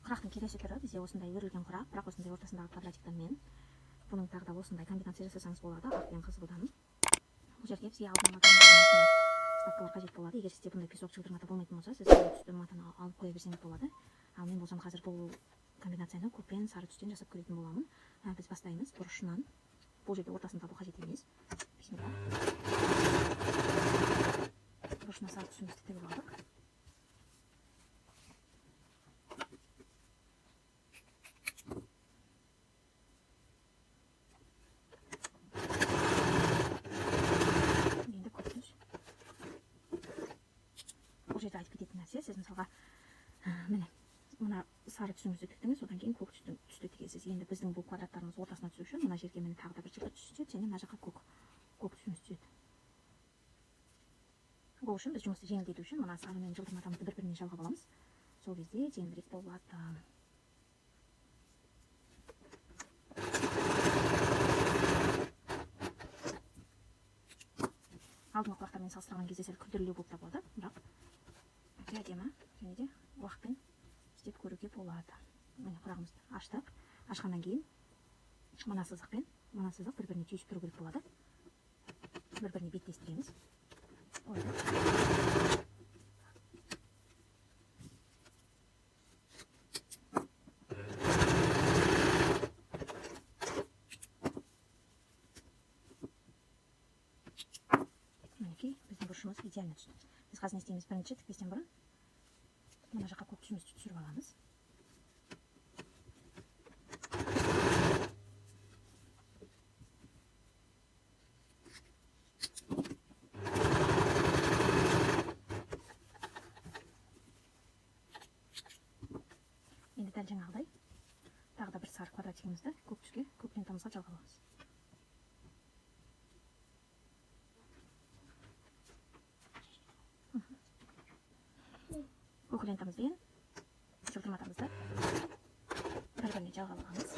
құрақтың келесі түрі бізде осындай өрілген құрақ, бірақ осындай ортасындағы квадратиктан мен. Бұның тағы да осындай комбинация жасасаңыз болады, ақ пен қызылдан. Бұл жерге бізге алдын ала вставкалар қажет болады. Егер сізде бұндай песок жылтырмата болмайтын болса, сіз түсті матаны алып қоя берсеңіз болады. Ал мен болсам қазір бұл комбинацияны көк пен сары түстен жасап көретін боламын. Біз бастаймыз бұрышынан. Бұл жерде ортасын табу қажет емес. Бисмилла. Бұрышына сары түсімізді тігіп алдық. Жерде айтып кететін нәрсе, сіз мысалға міне мына сары түсіңізді тіктіңіз, одан кейін көк түсті тігесіз. Енді біздің бұл квадраттарымыз ортасына түсу үшін мына жерге міне тағы да бір жылтыр түс түседі, және мына жаққа көк түсіміз түседі. Ол үшін біз жұмысты жеңілдету үшін мына сары мен жылтыр матамызды бір-біріне жалғап аламыз. Сол кезде жеңілірек болады. Алдыңғы құлақтармен салыстырған кезде сәл күрделілеу болып табылады, бірақ әдемі және де уақытпен істеп көруге болады. Міне құрағымызды аштық. Ашқаннан кейін мына сызық пен мына сызық бір-біріне түйісіп тұру керек болады. Бір-біріне беттестіреміз. Мінекей біздің бұрышымыз идеально түсті. Біз қазір не істейміз? Бірінші тікпестен бұрын мына жаққа көк түсімізді түсіріп аламыз. Енді дәл жаңағыдай тағы да бір сары квадратигімізді көк түске, көк лентамызға жалғап аламыз. Көк лентамызбен жылтыр матамызды бір-біріне жалғап аламыз.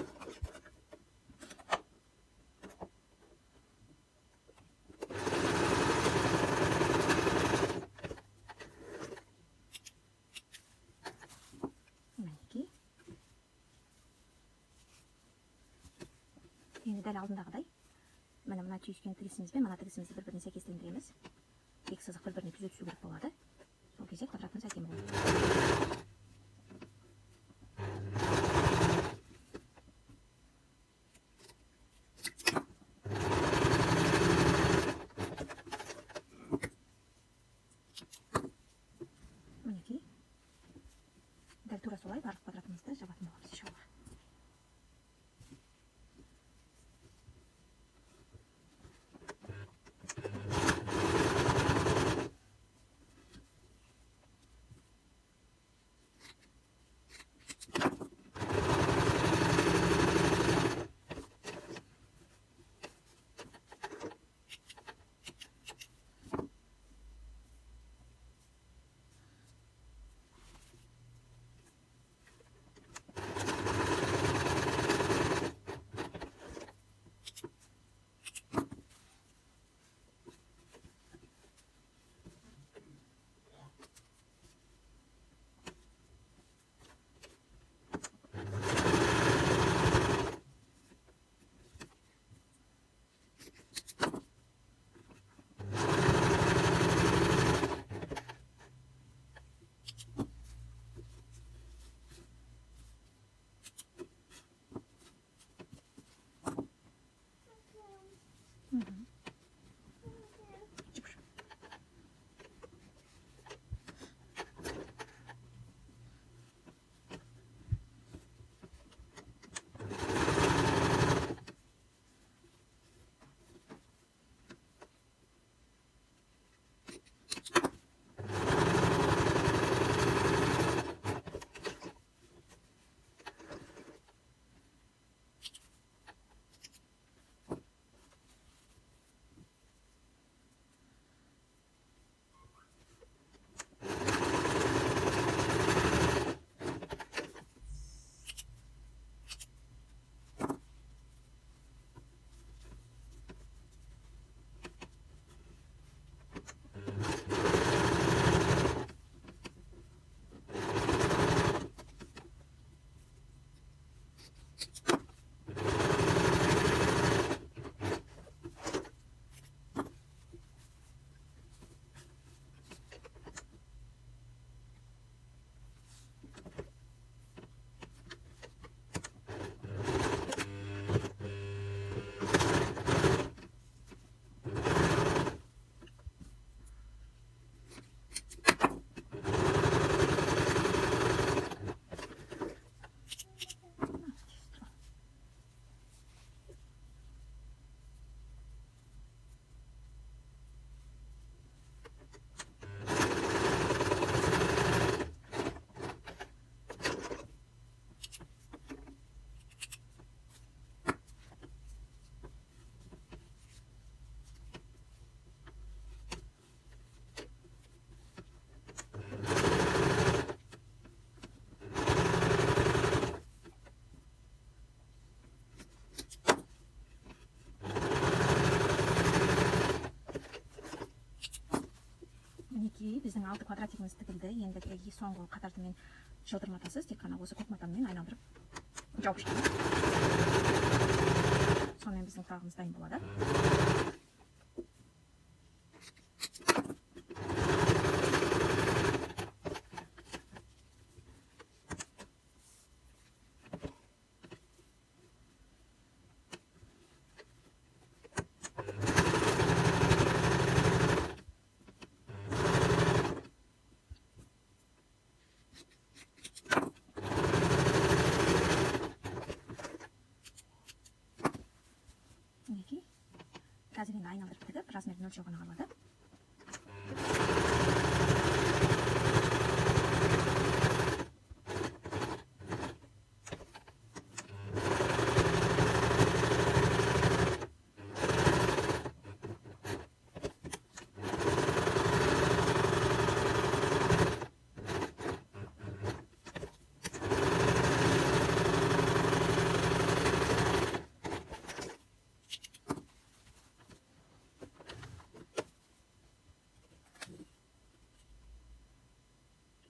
Мінекей. Енді дәл алдындағыдай мына түйіскен тігісіміз бен мына тігісімізді бір-біріне сәйкестендіреміз. Екі сызық бір-біріне түзе түсу керек болады. Сол кезде квадратымыз әдемі болады. Мінекей. Дәл тура солай барлық квадратымызды жабатын боламыз иншалла. біздің 6 квадратигіміз тігілді. Енді соңғы қатарды мен жылтырматасыз, тек қана осы көк матаммен айналдырып жауып шығамын. Сонымен біздің фрагымыз дайын болады. Қазір енді айналдырып тігіп, размерін өлшеу ғана қалады.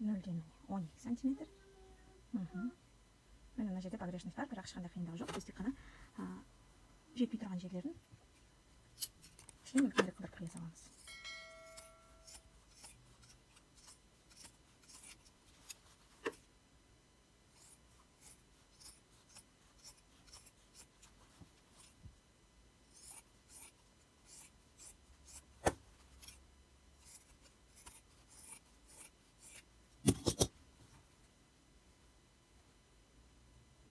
Нөлден 12 сантиметр. Мына жерде погрешность бар, бірақ ешқандай қиындығы жоқ. Біз тек қана жетпей тұрған жерлерін үлкенірек қылдырып қия саламыз.